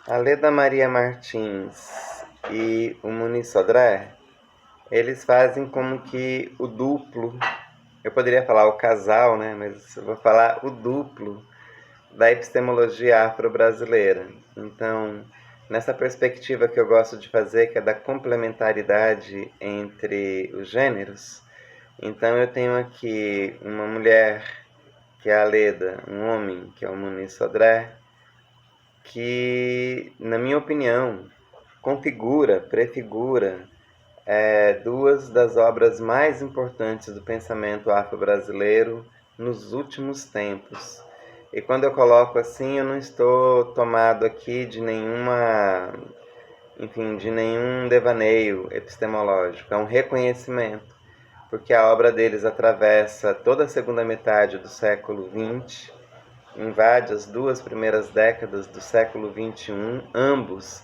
A Leda Maria Martins e o Muniz Sodré, eles fazem como que o duplo, eu poderia falar o casal, né? Mas eu vou falar o duplo da epistemologia afro-brasileira. Então, nessa perspectiva que eu gosto de fazer, que é da complementaridade entre os gêneros, então eu tenho aqui uma mulher, que é a Leda, um homem, que é o Muniz Sodré, que, na minha opinião, prefigura duas das obras mais importantes do pensamento afro-brasileiro nos últimos tempos. E quando eu coloco assim, eu não estou tomado aqui de de nenhum devaneio epistemológico, é um reconhecimento, porque a obra deles atravessa toda a segunda metade do século XX, invade as duas primeiras décadas do século XXI, ambos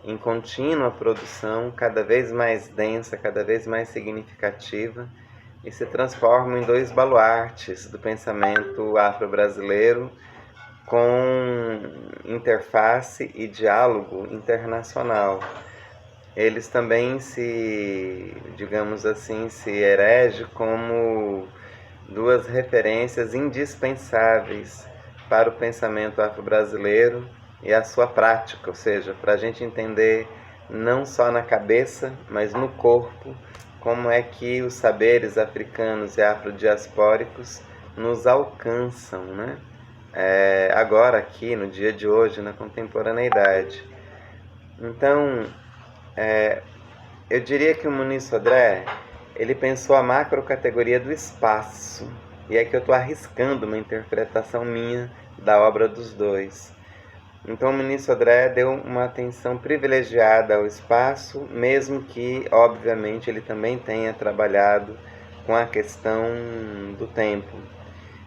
em contínua produção, cada vez mais densa, cada vez mais significativa, e se transformam em dois baluartes do pensamento afro-brasileiro, com interface e diálogo internacional. Eles também digamos assim, se erigem como duas referências indispensáveis para o pensamento afro-brasileiro e a sua prática, ou seja, para a gente entender não só na cabeça, mas no corpo, como é que os saberes africanos e afrodiaspóricos nos alcançam, né? Agora aqui, no dia de hoje, na contemporaneidade. Então, eu diria que o Muniz Sodré, ele pensou a macrocategoria do espaço, e é que eu estou arriscando uma interpretação minha da obra dos dois. Então o Muniz Sodré deu uma atenção privilegiada ao espaço, mesmo que, obviamente, ele também tenha trabalhado com a questão do tempo.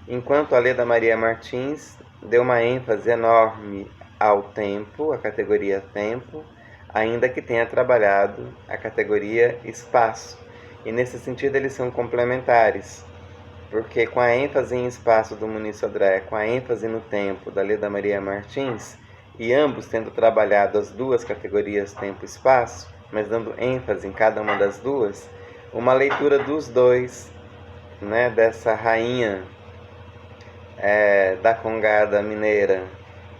Enquanto a Leda Maria Martins deu uma ênfase enorme ao tempo, a categoria tempo, ainda que tenha trabalhado a categoria espaço. E nesse sentido eles são complementares, porque com a ênfase em espaço do Muniz Sodré, com a ênfase no tempo da Leda Maria Martins, e ambos tendo trabalhado as duas categorias tempo e espaço, mas dando ênfase em cada uma das duas, uma leitura dos dois, né, dessa rainha da congada mineira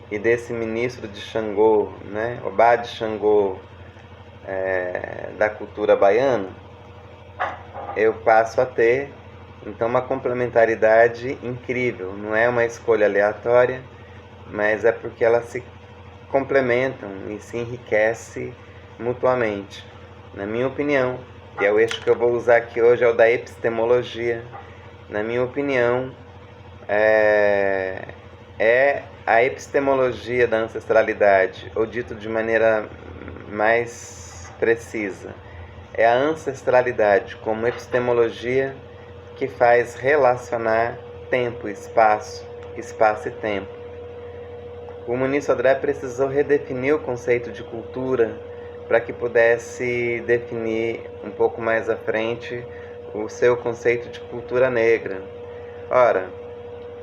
e desse ministro de Xangô, né, Obá de Xangô, da cultura baiana, eu passo a ter então uma complementaridade incrível. Não é uma escolha aleatória, mas é porque elas se complementam e se enriquecem mutuamente. Na minha opinião, e é o eixo que eu vou usar aqui hoje, é o da epistemologia. Na minha opinião, é a epistemologia da ancestralidade, ou dito de maneira mais precisa, é a ancestralidade como epistemologia que faz relacionar tempo e espaço, espaço e tempo. O Muniz Sodré precisou redefinir o conceito de cultura para que pudesse definir um pouco mais à frente o seu conceito de cultura negra. Ora,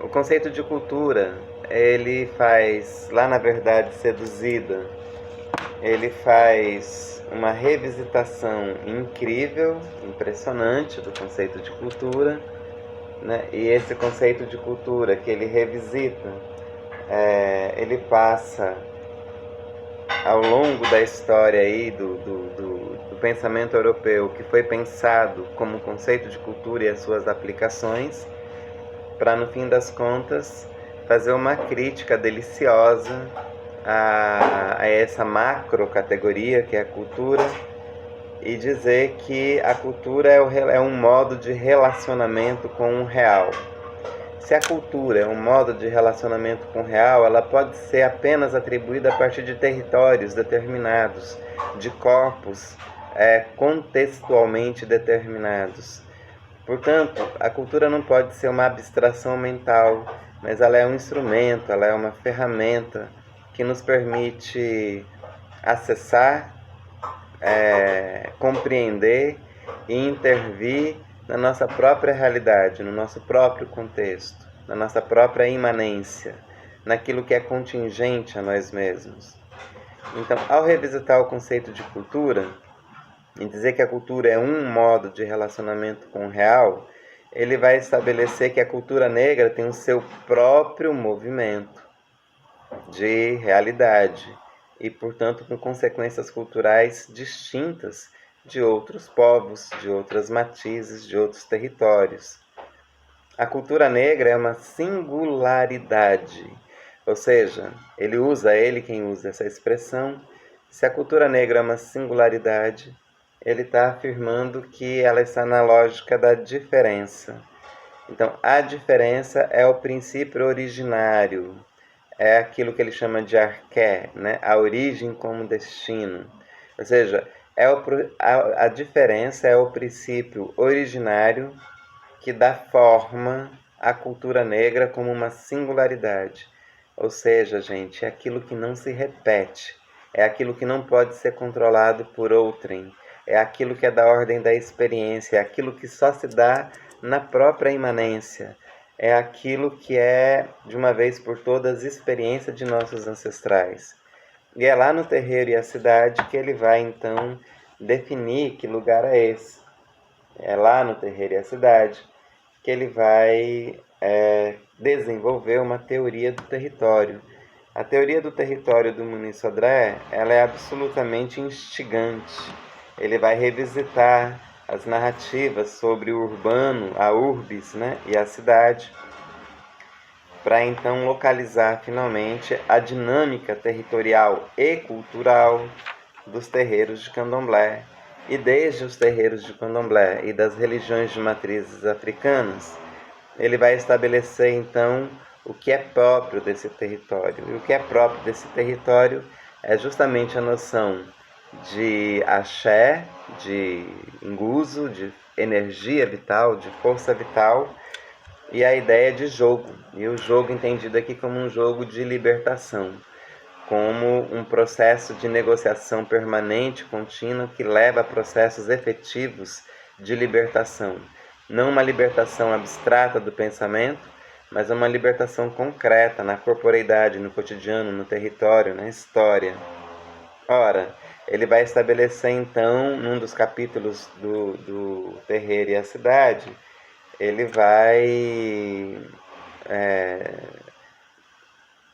o conceito de cultura, ele faz, lá na verdade seduzida, ele faz uma revisitação incrível, impressionante do conceito de cultura, né? E esse conceito de cultura que ele revisita, ele passa ao longo da história aí do pensamento europeu, que foi pensado como conceito de cultura e as suas aplicações, para no fim das contas fazer uma crítica deliciosa a essa macro categoria que é a cultura, e dizer que a cultura é um modo de relacionamento com o real. Se a cultura é um modo de relacionamento com o real, ela pode ser apenas atribuída a partir de territórios determinados, de corpos contextualmente determinados. Portanto, a cultura não pode ser uma abstração mental, mas ela é um instrumento, ela é uma ferramenta que nos permite acessar, compreender e intervir na nossa própria realidade, no nosso próprio contexto, na nossa própria imanência, naquilo que é contingente a nós mesmos. Então, ao revisitar o conceito de cultura, e dizer que a cultura é um modo de relacionamento com o real, ele vai estabelecer que a cultura negra tem o seu próprio movimento de realidade e, portanto, com consequências culturais distintas de outros povos, de outras matizes, de outros territórios. A cultura negra é uma singularidade, ou seja, ele quem usa essa expressão. Se a cultura negra é uma singularidade, ele está afirmando que ela está na lógica da diferença. Então, a diferença é o princípio originário, é aquilo que ele chama de arqué, né? A origem como destino. Ou seja, a diferença é o princípio originário que dá forma à cultura negra como uma singularidade. Ou seja, gente, é aquilo que não se repete, é aquilo que não pode ser controlado por outrem, é aquilo que é da ordem da experiência, é aquilo que só se dá na própria imanência, é aquilo que é, de uma vez por todas, experiência de nossos ancestrais. E é lá no terreiro e a cidade que ele vai, então, definir que lugar é esse. É lá no terreiro e a cidade que ele vai desenvolver uma teoria do território. A teoria do território do Muniz Sodré, ela é absolutamente instigante. Ele vai revisitar as narrativas sobre o urbano, a urbis, né, e a cidade, para então localizar finalmente a dinâmica territorial e cultural dos terreiros de candomblé. E desde os terreiros de candomblé e das religiões de matrizes africanas, ele vai estabelecer então o que é próprio desse território. E o que é próprio desse território é justamente a noção de axé, de nguzo, de energia vital, de força vital, e a ideia de jogo. E o jogo entendido aqui como um jogo de libertação, como um processo de negociação permanente, contínua, que leva a processos efetivos de libertação. Não uma libertação abstrata do pensamento, mas uma libertação concreta na corporeidade, no cotidiano, no território, na história. Ora, ele vai estabelecer então, num dos capítulos do Terreiro e a Cidade, ele vai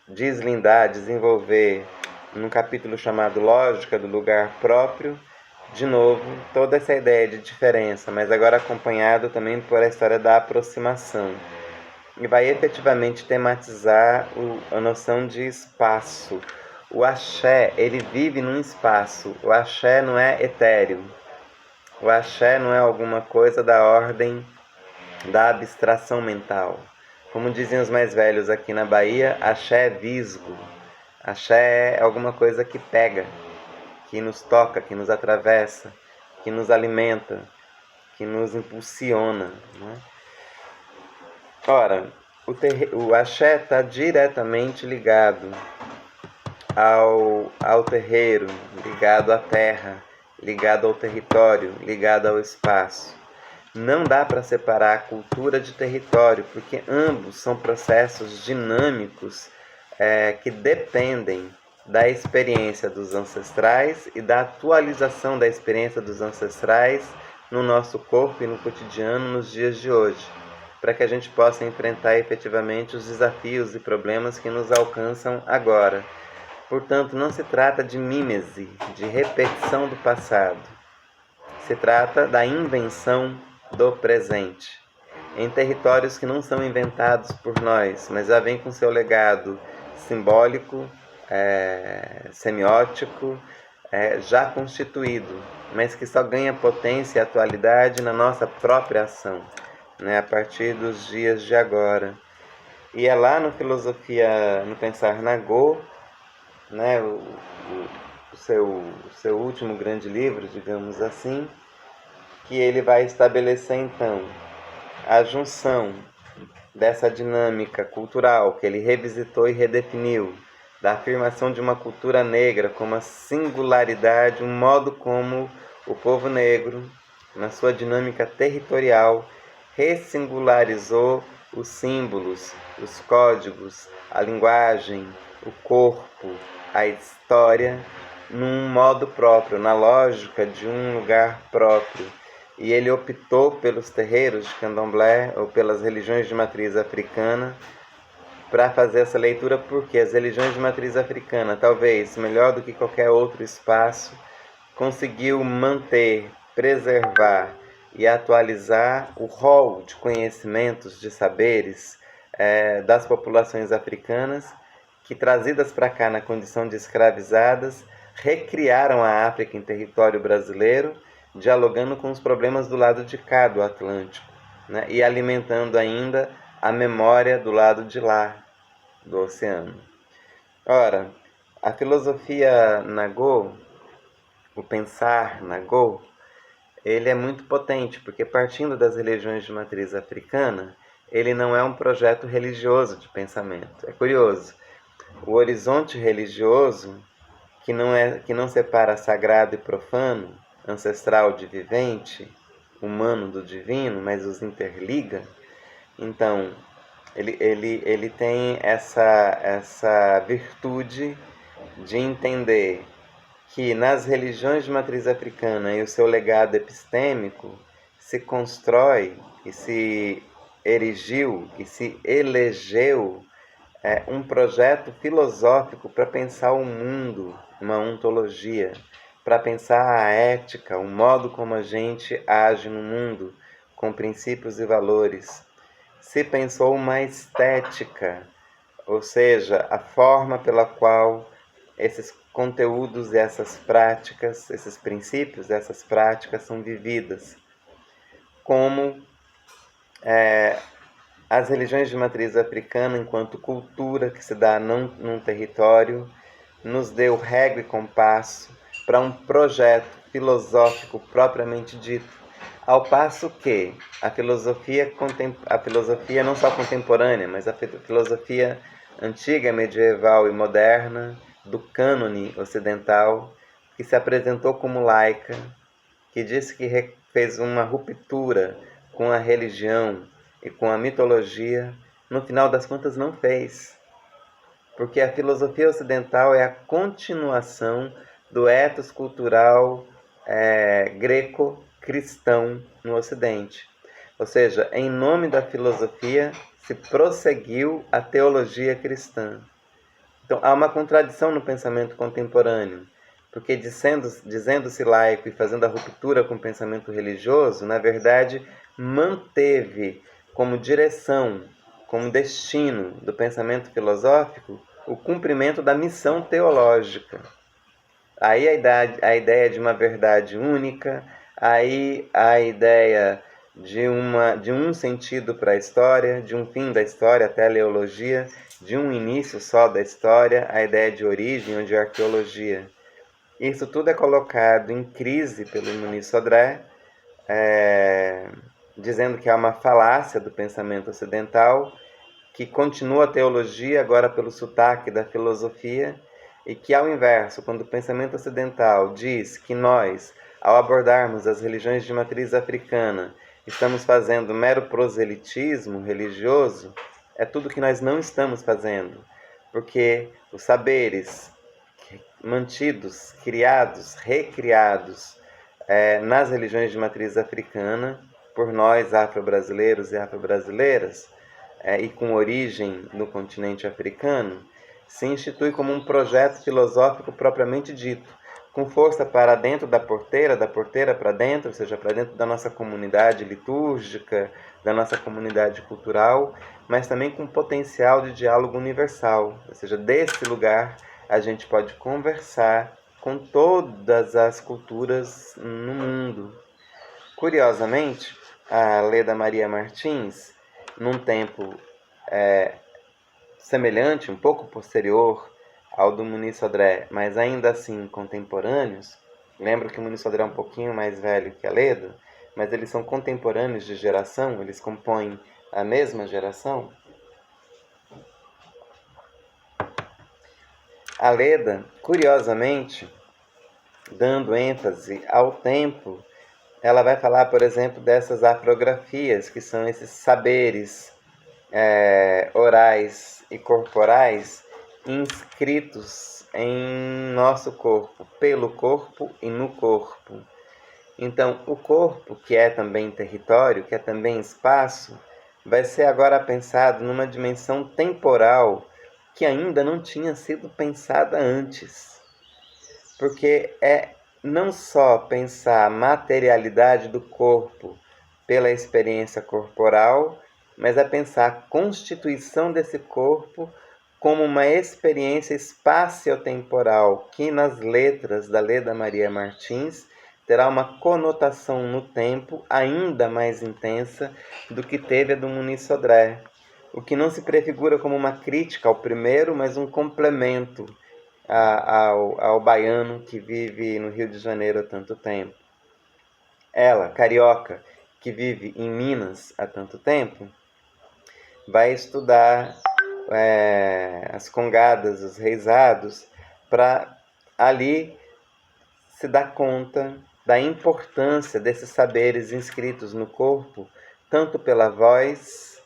deslindar, desenvolver, num capítulo chamado Lógica do Lugar Próprio, de novo, toda essa ideia de diferença, mas agora acompanhado também por a história da aproximação. E vai efetivamente tematizar a noção de espaço. O axé, ele vive num espaço. O axé não é etéreo. O axé não é alguma coisa da ordem da abstração mental. Como diziam os mais velhos aqui na Bahia, axé é visgo. Axé é alguma coisa que pega, que nos toca, que nos atravessa, que nos alimenta, que nos impulsiona, né? Ora, o axé está diretamente ligado ao terreiro, ligado à terra, ligado ao território, ligado ao espaço. Não dá para separar a cultura de território, porque ambos são processos dinâmicos que dependem da experiência dos ancestrais e da atualização da experiência dos ancestrais no nosso corpo e no cotidiano nos dias de hoje, para que a gente possa enfrentar efetivamente os desafios e problemas que nos alcançam agora. Portanto, não se trata de mímese, de repetição do passado. Se trata da invenção do presente, em territórios que não são inventados por nós, mas já vêm com seu legado simbólico, semiótico, já constituído, mas que só ganha potência e atualidade na nossa própria ação, né, a partir dos dias de agora. E é lá no Filosofia, no Pensar Nagô, né, o seu último grande livro, digamos assim, que ele vai estabelecer então a junção dessa dinâmica cultural que ele revisitou e redefiniu, da afirmação de uma cultura negra como a singularidade, um modo como o povo negro, na sua dinâmica territorial, ressingularizou os símbolos, os códigos, a linguagem, o corpo, a história, num modo próprio, na lógica de um lugar próprio. E ele optou pelos terreiros de candomblé ou pelas religiões de matriz africana para fazer essa leitura, porque as religiões de matriz africana, talvez melhor do que qualquer outro espaço, conseguiu manter, preservar e atualizar o rol de conhecimentos, de saberes das populações africanas, que, trazidas para cá na condição de escravizadas, recriaram a África em território brasileiro, dialogando com os problemas do lado de cá do Atlântico, né? E alimentando ainda a memória do lado de lá do oceano. Ora, a filosofia Nagô, o pensar Nagô, ele é muito potente, porque partindo das religiões de matriz africana, ele não é um projeto religioso de pensamento. É curioso. O horizonte religioso, que não separa sagrado e profano, ancestral de vivente, humano do divino, mas os interliga. Então, ele tem essa virtude de entender que nas religiões de matriz africana e o seu legado epistêmico se constrói e se erigiu e se elegeu um projeto filosófico para pensar o mundo, uma ontologia, para pensar a ética, o modo como a gente age no mundo, com princípios e valores. Se pensou uma estética, ou seja, a forma pela qual esses conteúdos e essas práticas, esses princípios, essas práticas são vividas. Como as religiões de matriz africana, enquanto cultura que se dá num território, nos deu régua e compasso para um projeto filosófico propriamente dito, ao passo que a filosofia não só contemporânea, mas a filosofia antiga, medieval e moderna, do cânone ocidental, que se apresentou como laica, que disse que fez uma ruptura com a religião e com a mitologia, no final das contas não fez. Porque a filosofia ocidental é a continuação do ethos cultural greco-cristão no Ocidente. Ou seja, em nome da filosofia se prosseguiu a teologia cristã. Então há uma contradição no pensamento contemporâneo, porque dizendo-se laico e fazendo a ruptura com o pensamento religioso, na verdade manteve como direção, como destino do pensamento filosófico, o cumprimento da missão teológica. Aí a ideia de uma verdade única, aí a ideia de um sentido para a história, de um fim da história, a teleologia, de um início só da história, a ideia de origem ou de arqueologia. Isso tudo é colocado em crise pelo Muniz Sodré, dizendo que há uma falácia do pensamento ocidental, que continua a teologia agora pelo sotaque da filosofia, e que, ao inverso, quando o pensamento ocidental diz que nós, ao abordarmos as religiões de matriz africana, estamos fazendo mero proselitismo religioso, é tudo que nós não estamos fazendo, porque os saberes mantidos, criados, recriados nas religiões de matriz africana, por nós afro-brasileiros e afro-brasileiras, e com origem no continente africano, se institui como um projeto filosófico propriamente dito, com força para dentro da porteira para dentro, ou seja, para dentro da nossa comunidade litúrgica, da nossa comunidade cultural, mas também com potencial de diálogo universal, ou seja, desse lugar a gente pode conversar com todas as culturas no mundo. Curiosamente, a Leda Maria Martins, num tempo semelhante, um pouco posterior ao do Muniz Sodré, mas ainda assim contemporâneos, lembro que o Muniz Sodré é um pouquinho mais velho que a Leda, mas eles são contemporâneos de geração, eles compõem a mesma geração. A Leda, curiosamente, dando ênfase ao tempo, ela vai falar, por exemplo, dessas afrografias, que são esses saberes orais e corporais inscritos em nosso corpo, pelo corpo e no corpo. Então, o corpo, que é também território, que é também espaço, vai ser agora pensado numa dimensão temporal que ainda não tinha sido pensada antes. Porque é não só pensar a materialidade do corpo pela experiência corporal, mas é pensar a constituição desse corpo como uma experiência espaciotemporal, que nas letras da Leda Maria Martins terá uma conotação no tempo ainda mais intensa do que teve a do Muniz Sodré, o que não se prefigura como uma crítica ao primeiro, mas um complemento ao baiano que vive no Rio de Janeiro há tanto tempo. Ela, carioca, que vive em Minas há tanto tempo, vai estudar as congadas, os reisados, para ali se dar conta da importância desses saberes inscritos no corpo, tanto pela voz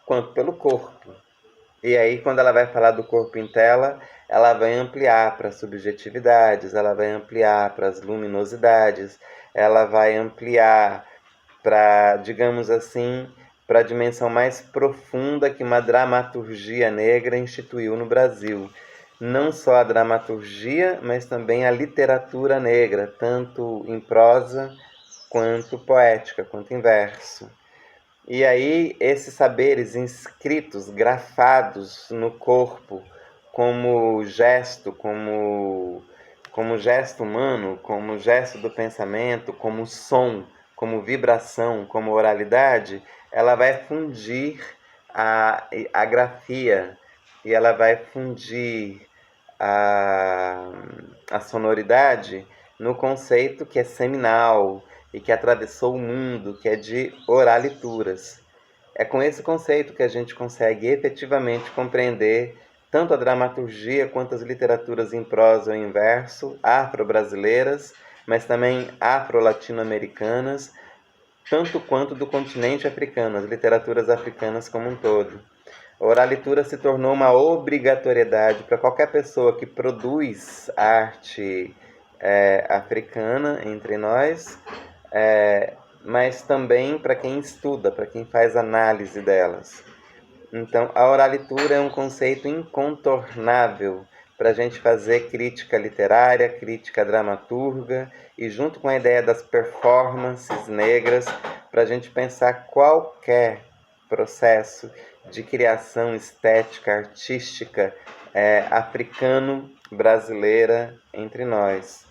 quanto pelo corpo. E aí, quando ela vai falar do corpo em tela, ela vai ampliar para as subjetividades, ela vai ampliar para as luminosidades, ela vai ampliar para, digamos assim, para a dimensão mais profunda que uma dramaturgia negra instituiu no Brasil. Não só a dramaturgia, mas também a literatura negra, tanto em prosa quanto poética, quanto em verso. E aí, esses saberes inscritos, grafados no corpo, como gesto, como gesto humano, como gesto do pensamento, como som, como vibração, como oralidade, ela vai fundir a grafia e ela vai fundir a sonoridade no conceito que é seminal e que atravessou o mundo, que é de oralituras. É com esse conceito que a gente consegue efetivamente compreender tanto a dramaturgia quanto as literaturas em prosa ou em verso, afro-brasileiras, mas também afro-latino-americanas, tanto quanto do continente africano, as literaturas africanas como um todo. A oralitura se tornou uma obrigatoriedade para qualquer pessoa que produz arte africana entre nós, mas também para quem estuda, para quem faz análise delas. Então, a oralitura é um conceito incontornável para a gente fazer crítica literária, crítica dramaturga, e junto com a ideia das performances negras, para a gente pensar qualquer processo de criação estética, artística, africano-brasileira entre nós.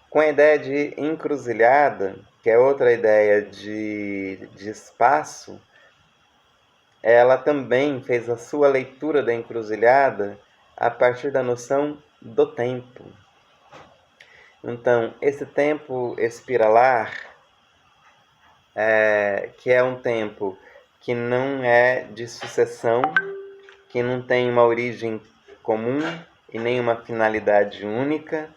Com a ideia de encruzilhada, que é outra ideia de espaço, ela também fez a sua leitura da encruzilhada a partir da noção do tempo. Então, esse tempo espiralar, que é um tempo que não é de sucessão, que não tem uma origem comum e nem uma finalidade única,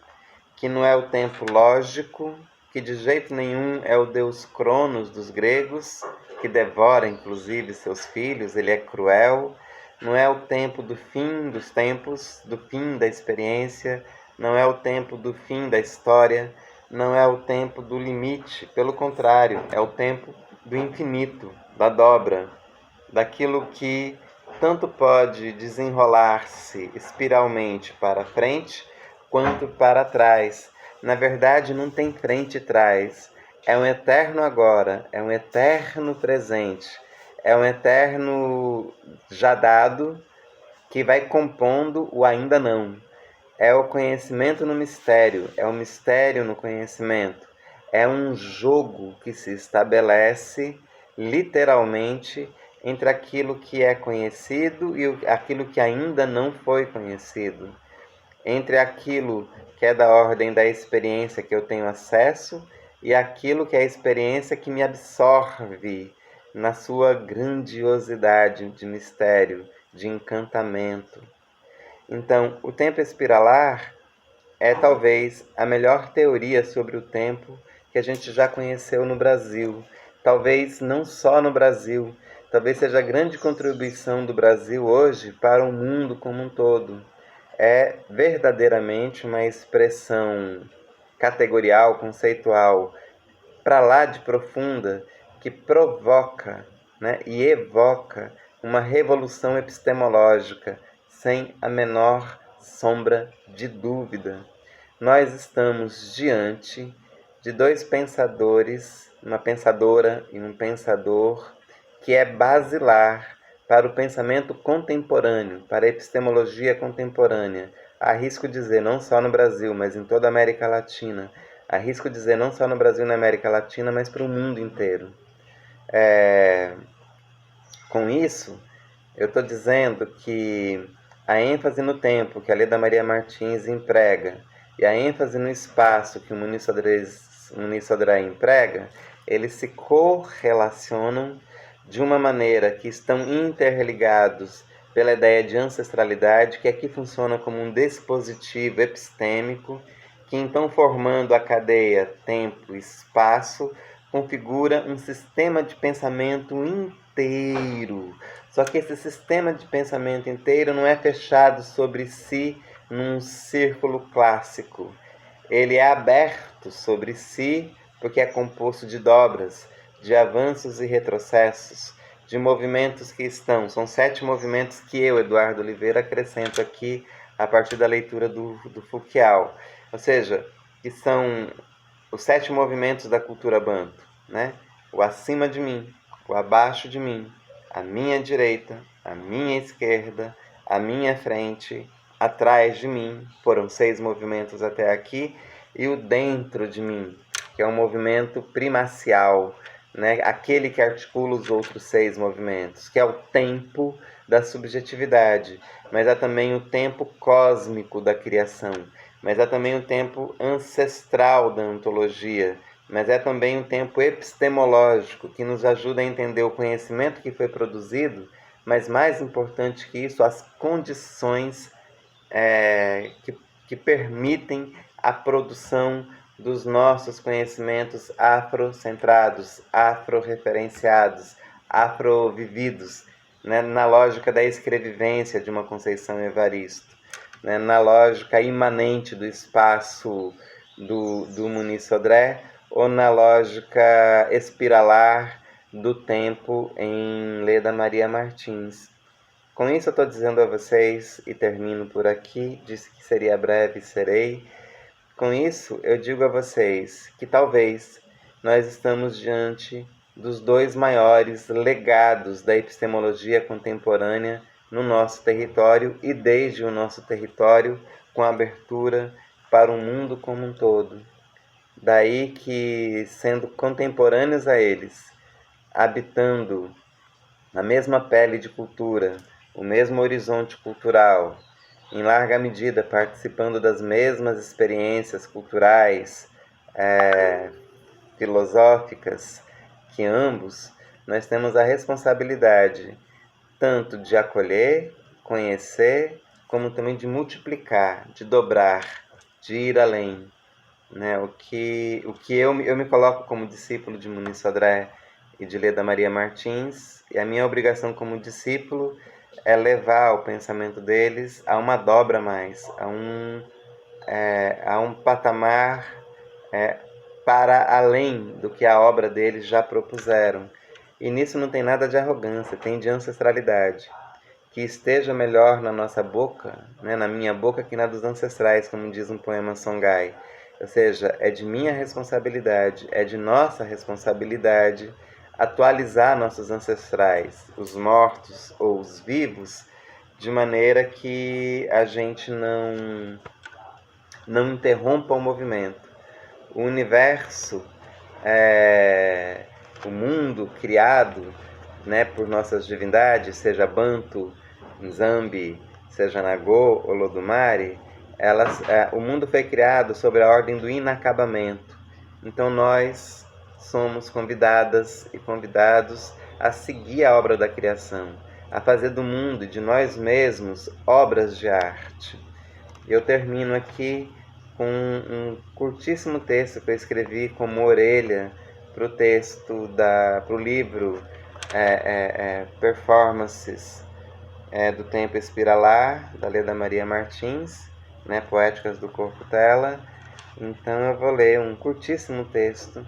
que não é o tempo lógico, que de jeito nenhum é o deus Cronos dos gregos, que devora inclusive seus filhos, ele é cruel. Não é o tempo do fim dos tempos, do fim da experiência, não é o tempo do fim da história, não é o tempo do limite, pelo contrário, é o tempo do infinito, da dobra, daquilo que tanto pode desenrolar-se espiralmente para frente, quanto para trás. Na verdade, não tem frente e trás. É um eterno agora, é um eterno presente, é um eterno já dado que vai compondo o ainda não. É o conhecimento no mistério, é o mistério no conhecimento. É um jogo que se estabelece literalmente entre aquilo que é conhecido e aquilo que ainda não foi conhecido. Entre aquilo que é da ordem da experiência que eu tenho acesso e aquilo que é a experiência que me absorve na sua grandiosidade de mistério, de encantamento. Então, o tempo espiralar é talvez a melhor teoria sobre o tempo que a gente já conheceu no Brasil. Talvez não só no Brasil, talvez seja a grande contribuição do Brasil hoje para o mundo como um todo. é verdadeiramente uma expressão categorial, conceitual, para lá de profunda, que provoca, né, e evoca uma revolução epistemológica, sem a menor sombra de dúvida. Nós estamos diante de dois pensadores, uma pensadora e um pensador, que é basilar para o pensamento contemporâneo, para a epistemologia contemporânea. Arrisco dizer, não só no Brasil, mas em toda a América Latina. Arrisco dizer, não só no Brasil e na América Latina, mas para o mundo inteiro. Com isso, eu estou dizendo que a ênfase no tempo que a Leda Maria Martins emprega e a ênfase no espaço que o Muniz Sodré emprega, eles se correlacionam de uma maneira que estão interligados pela ideia de ancestralidade, que aqui funciona como um dispositivo epistêmico, que então, formando a cadeia tempo-espaço, configura um sistema de pensamento inteiro. Só que esse sistema de pensamento inteiro não é fechado sobre si num círculo clássico. Ele é aberto sobre si porque é composto de dobras, de avanços e retrocessos, de movimentos que são 7 movimentos que eu, Eduardo Oliveira, acrescento aqui a partir da leitura do Foucault. Ou seja, que são os 7 movimentos da cultura banto, né? O acima de mim, o abaixo de mim, a minha direita, a minha esquerda, a minha frente, atrás de mim, foram 6 movimentos até aqui, e o dentro de mim, que é um movimento primacial, né? Aquele que articula os outros 6 movimentos, que é o tempo da subjetividade, mas há também o tempo cósmico da criação, mas há também o tempo ancestral da ontologia, mas é também um tempo epistemológico, que nos ajuda a entender o conhecimento que foi produzido, mas mais importante que isso, as condições que permitem a produção dos nossos conhecimentos afrocentrados, afro-referenciados, afro-vividos, né, na lógica da escrevivência de uma Conceição Evaristo, né, na lógica imanente do espaço do Muniz Sodré, ou na lógica espiralar do tempo em Leda Maria Martins. Com isso eu estou dizendo a vocês, e termino por aqui, disse que seria breve, serei. Com isso eu digo a vocês que talvez nós estamos diante dos 2 maiores legados da epistemologia contemporânea no nosso território e desde o nosso território, com abertura para o mundo como um todo. Daí que, sendo contemporâneos a eles, habitando na mesma pele de cultura, o mesmo horizonte cultural, em larga medida participando das mesmas experiências culturais, filosóficas que ambos, nós temos a responsabilidade tanto de acolher, conhecer, como também de multiplicar, de dobrar, de ir além. Né? O que eu me coloco como discípulo de Muniz Sodré e de Leda Maria Martins, e a minha obrigação como discípulo é levar o pensamento deles a uma dobra mais, a um patamar para além do que a obra deles já propuseram. E nisso não tem nada de arrogância, tem de ancestralidade. Que esteja melhor na nossa boca, né, na minha boca, que na dos ancestrais, como diz um poema Songhai. Ou seja, é de minha responsabilidade, é de nossa responsabilidade atualizar nossos ancestrais, os mortos ou os vivos, de maneira que a gente não interrompa o movimento. O universo, o mundo criado, né, por nossas divindades, seja Bantu, Nzambi, seja Nagô ou Lodumare, o mundo foi criado sobre a ordem do inacabamento. Então nós somos convidadas e convidados a seguir a obra da criação, a fazer do mundo e de nós mesmos obras de arte. Eu termino aqui com um curtíssimo texto que eu escrevi como orelha para o livro Performances, do Tempo Espiralar, da Leda Maria Martins, né, Poéticas do Corpo Tela. Então eu vou ler um curtíssimo texto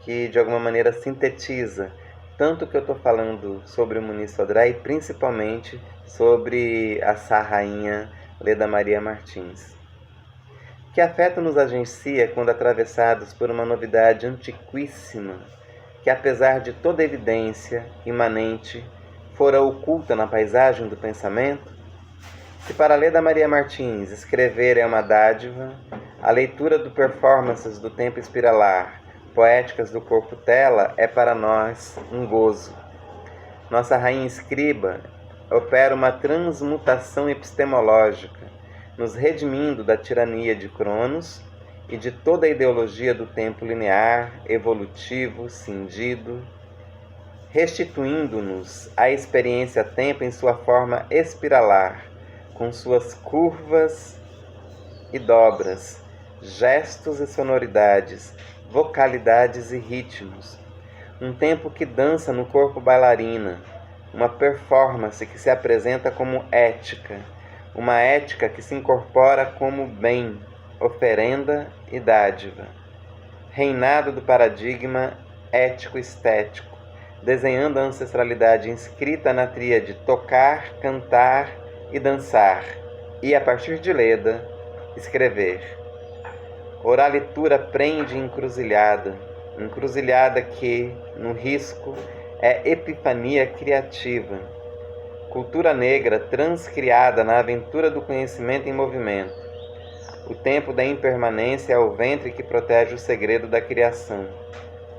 que de alguma maneira sintetiza tanto o que eu estou falando sobre o Muniz Sodré e principalmente sobre a Sá-Rainha Leda Maria Martins. Que afeto nos agencia quando atravessados por uma novidade antiquíssima, que apesar de toda evidência imanente, fora oculta na paisagem do pensamento? Se para Leda Maria Martins escrever é uma dádiva, a leitura do Performances do Tempo Espiralar, Poéticas do Corpo Tela, é para nós um gozo. Nossa rainha escriba opera uma transmutação epistemológica, nos redimindo da tirania de Cronos e de toda a ideologia do tempo linear, evolutivo, cindido, restituindo-nos à experiência tempo em sua forma espiralar, com suas curvas e dobras, gestos e sonoridades, vocalidades e ritmos. Um tempo que dança no corpo bailarina, uma performance que se apresenta como ética, uma ética que se incorpora como bem, oferenda e dádiva. Reinado do paradigma ético-estético, desenhando a ancestralidade inscrita na tríade tocar, cantar e dançar, e a partir de Leda, escrever. Oralitura prende encruzilhada, encruzilhada que, no risco, é epifania criativa. Cultura negra transcriada na aventura do conhecimento em movimento. O tempo da impermanência é o ventre que protege o segredo da criação.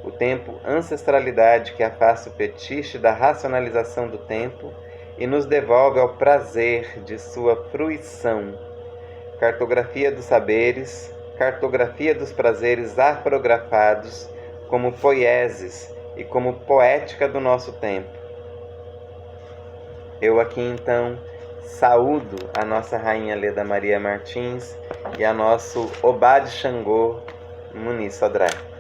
O tempo ancestralidade que afasta o fetiche da racionalização do tempo e nos devolve ao prazer de sua fruição. Cartografia dos saberes, cartografia dos prazeres afrografados como poieses e como poética do nosso tempo. Eu aqui então saúdo a nossa rainha Leda Maria Martins e a nosso Obá de Xangô, Muniz Sodré.